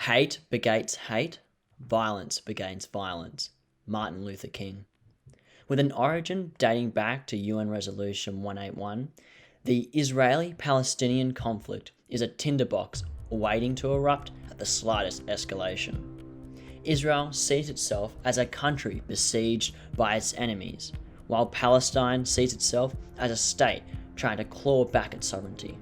Hate begets hate, violence begets violence. Martin Luther King. With an origin dating back to UN Resolution 181, the Israeli-Palestinian conflict is a tinderbox waiting to erupt at the slightest escalation. Israel sees itself as a country besieged by its enemies, while Palestine sees itself as a state trying to claw back its sovereignty.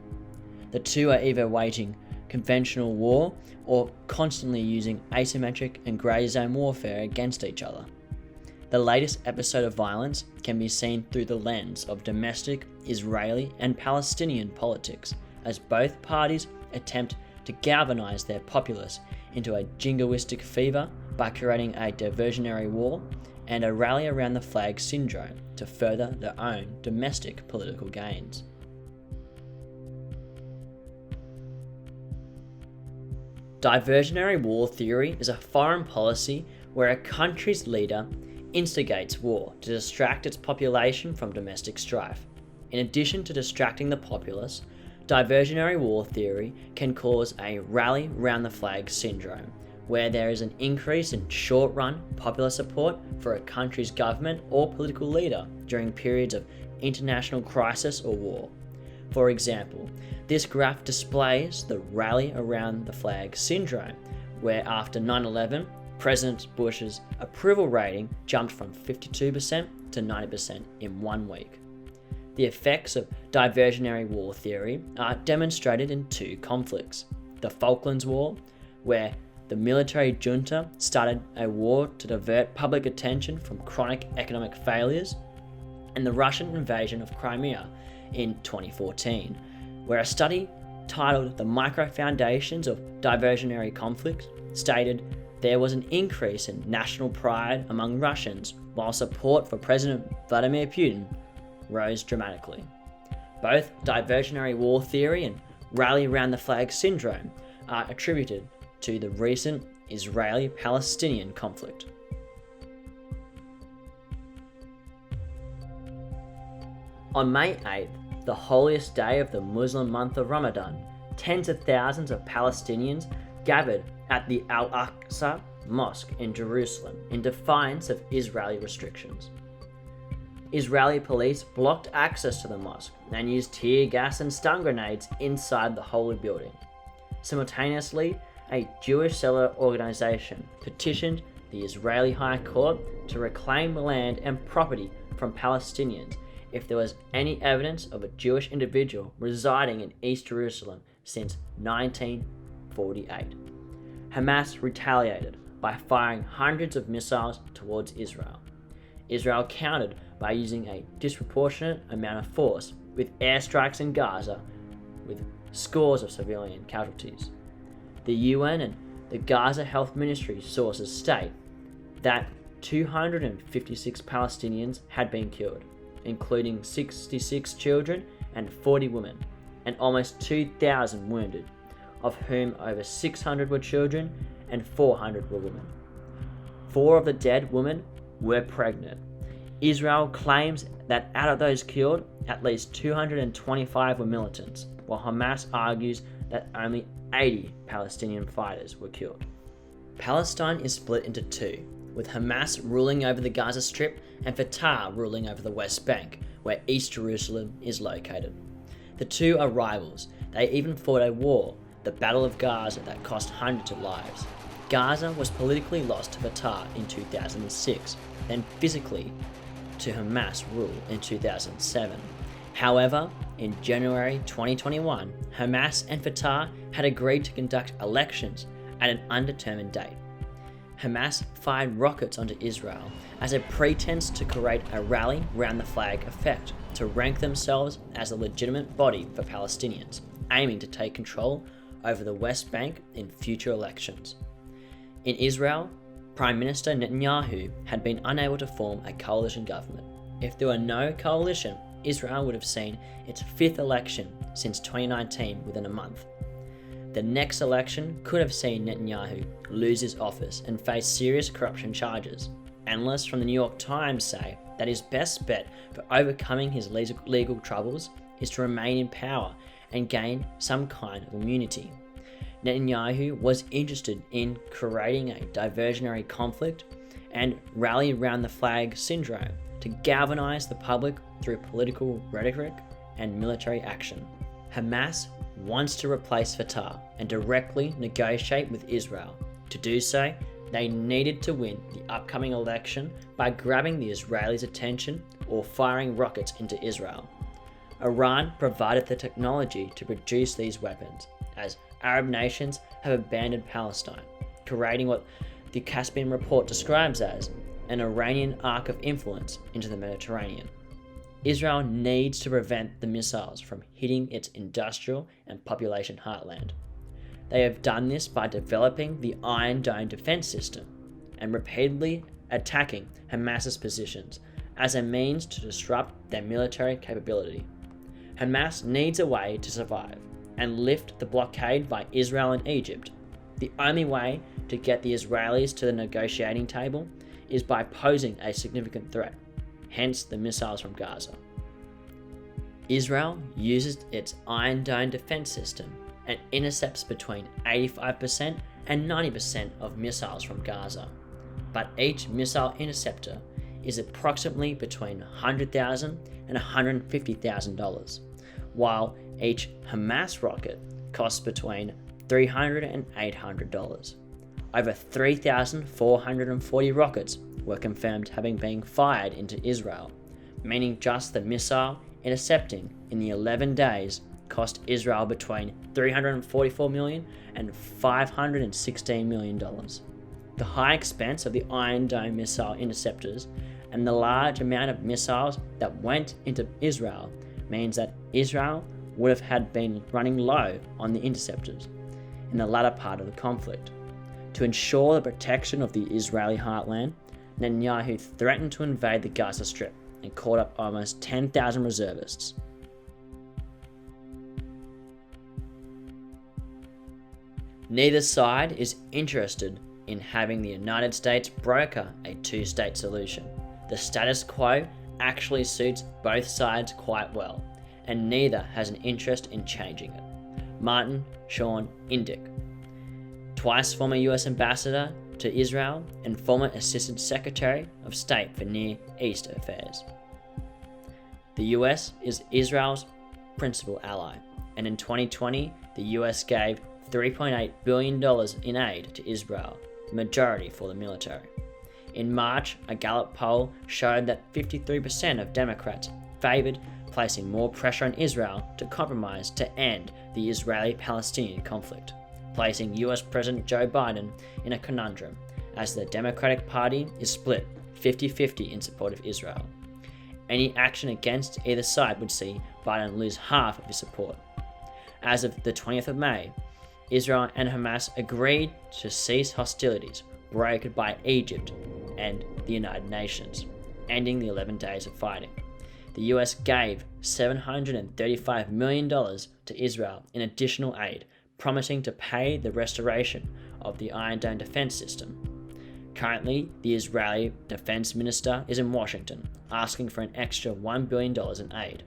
The two are either waging conventional war or constantly using asymmetric and grey zone warfare against each other. The latest episode of violence can be seen through the lens of domestic Israeli and Palestinian politics, as both parties attempt to galvanise their populace into a jingoistic fever by creating a diversionary war and a rally around the flag syndrome to further their own domestic political gains. Diversionary war theory is a foreign policy where a country's leader instigates war to distract its population from domestic strife. In addition to distracting the populace, diversionary war theory can cause a rally round the flag syndrome, where there is an increase in short-run popular support for a country's government or political leader during periods of international crisis or war. For example, this graph displays the rally around the flag syndrome, where after 9/11, President Bush's approval rating jumped from 52% to 90% in 1 week. The effects of diversionary war theory are demonstrated in two conflicts: the Falklands War, where the military junta started a war to divert public attention from chronic economic failures, and the Russian invasion of Crimea in 2014, where a study titled "The Micro Foundations of Diversionary Conflict" stated there was an increase in national pride among Russians, while support for President Vladimir Putin rose dramatically. Both diversionary war theory and rally around the flag syndrome are attributed to the recent Israeli-Palestinian conflict. On May 8th, the holiest day of the Muslim month of Ramadan, tens of thousands of Palestinians gathered at the Al-Aqsa Mosque in Jerusalem in defiance of Israeli restrictions. Israeli police blocked access to the mosque and used tear gas and stun grenades inside the holy building. Simultaneously, a Jewish settler organization petitioned the Israeli High Court to reclaim land and property from Palestinians if there was any evidence of a Jewish individual residing in East Jerusalem since 1948. Hamas retaliated by firing hundreds of missiles towards Israel. Israel countered by using a disproportionate amount of force with airstrikes in Gaza, with scores of civilian casualties. The UN and the Gaza Health Ministry sources state that 256 Palestinians had been killed, including 66 children and 40 women, and almost 2,000 wounded, of whom over 600 were children and 400 were women. 4 of the dead women were pregnant. Israel claims that out of those killed, at least 225 were militants, while Hamas argues that only 80 Palestinian fighters were killed. Palestine is split into two, with Hamas ruling over the Gaza Strip and Fatah ruling over the West Bank, where East Jerusalem is located. The two are rivals. They even fought a war, the Battle of Gaza, that cost hundreds of lives. Gaza was politically lost to Fatah in 2006, then physically to Hamas rule in 2007. However, in January 2021, Hamas and Fatah had agreed to conduct elections at an undetermined date. Hamas fired rockets onto Israel as a pretense to create a rally round the flag effect to rank themselves as a legitimate body for Palestinians, aiming to take control over the West Bank in future elections. In Israel, Prime Minister Netanyahu had been unable to form a coalition government. If there were no coalition, Israel would have seen its 5th election since 2019 within a month. The next election could have seen Netanyahu lose his office and face serious corruption charges. Analysts from the New York Times say that his best bet for overcoming his legal troubles is to remain in power and gain some kind of immunity. Netanyahu was interested in creating a diversionary conflict and rally around the flag syndrome to galvanize the public through political rhetoric and military action. Hamas wants to replace Fatah and directly negotiate with Israel. To do so, they needed to win the upcoming election by grabbing the Israelis' attention or firing rockets into Israel. Iran provided the technology to produce these weapons, as Arab nations have abandoned Palestine, creating what the Caspian Report describes as an Iranian arc of influence into the Mediterranean. Israel needs to prevent the missiles from hitting its industrial and population heartland. They have done this by developing the Iron Dome defense system and repeatedly attacking Hamas's positions as a means to disrupt their military capability. Hamas needs a way to survive and lift the blockade by Israel and Egypt. The only way to get the Israelis to the negotiating table is by posing a significant threat, hence the missiles from Gaza. Israel uses its Iron Dome defense system and intercepts between 85% and 90% of missiles from Gaza, but each missile interceptor is approximately between $100,000 and $150,000, while each Hamas rocket costs between $300 and $800. Over 3,440 rockets were confirmed having been fired into Israel, meaning just the missile intercepting in the 11 days cost Israel between $344 million and $516 million. The high expense of the Iron Dome missile interceptors and the large amount of missiles that went into Israel means that Israel would have had been running low on the interceptors in the latter part of the conflict. To ensure the protection of the Israeli heartland, Netanyahu threatened to invade the Gaza Strip and called up almost 10,000 reservists. Neither side is interested in having the United States broker a two-state solution. The status quo actually suits both sides quite well, and neither has an interest in changing it. Martin Sean Indyk, twice former US Ambassador to Israel and former Assistant Secretary of State for Near East Affairs. The US is Israel's principal ally, and in 2020, the US gave $3.8 billion in aid to Israel, the majority for the military. In March, a Gallup poll showed that 53% of Democrats favoured placing more pressure on Israel to compromise to end the Israeli-Palestinian conflict, placing US President Joe Biden in a conundrum, as the Democratic Party is split 50-50 in support of Israel. Any action against either side would see Biden lose half of his support. As of the 20th of May, Israel and Hamas agreed to cease hostilities brokered by Egypt and the United Nations, ending the 11 days of fighting. The US gave $735 million to Israel in additional aid, promising to pay the restoration of the Iron Dome defense system. Currently, the Israeli defense minister is in Washington, asking for an extra $1 billion in aid.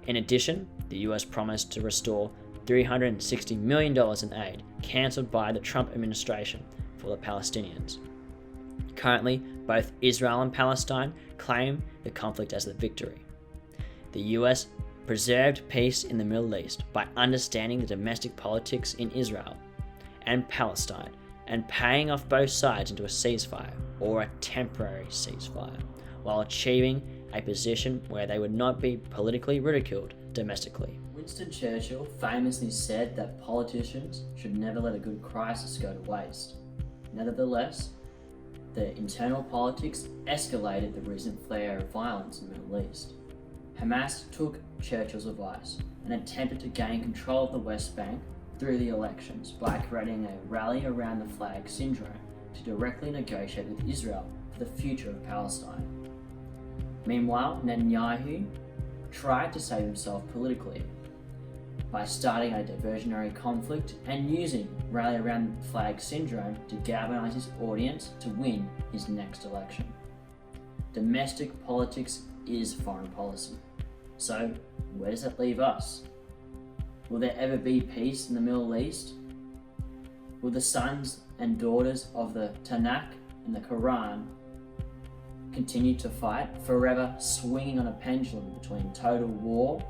In addition, the US promised to restore $360 million in aid, cancelled by the Trump administration for the Palestinians. Currently, both Israel and Palestine claim the conflict as the victory. The US preserved peace in the Middle East by understanding the domestic politics in Israel and Palestine and paying off both sides into a ceasefire or a temporary ceasefire, while achieving a position where they would not be politically ridiculed domestically. Winston Churchill famously said that politicians should never let a good crisis go to waste. Nevertheless, the internal politics escalated the recent flare of violence in the Middle East. Hamas took Churchill's advice and attempted to gain control of the West Bank through the elections by creating a rally around the flag syndrome to directly negotiate with Israel for the future of Palestine. Meanwhile, Netanyahu tried to save himself politically by starting a diversionary conflict and using rally around the flag syndrome to galvanize his audience to win his next election. Domestic politics is foreign policy. So, where does that leave us? Will there ever be peace in the Middle East? Will the sons and daughters of the Tanakh and the Quran continue to fight, forever swinging on a pendulum between total war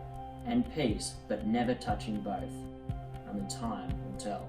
and peace, but never touching both? Only time will tell.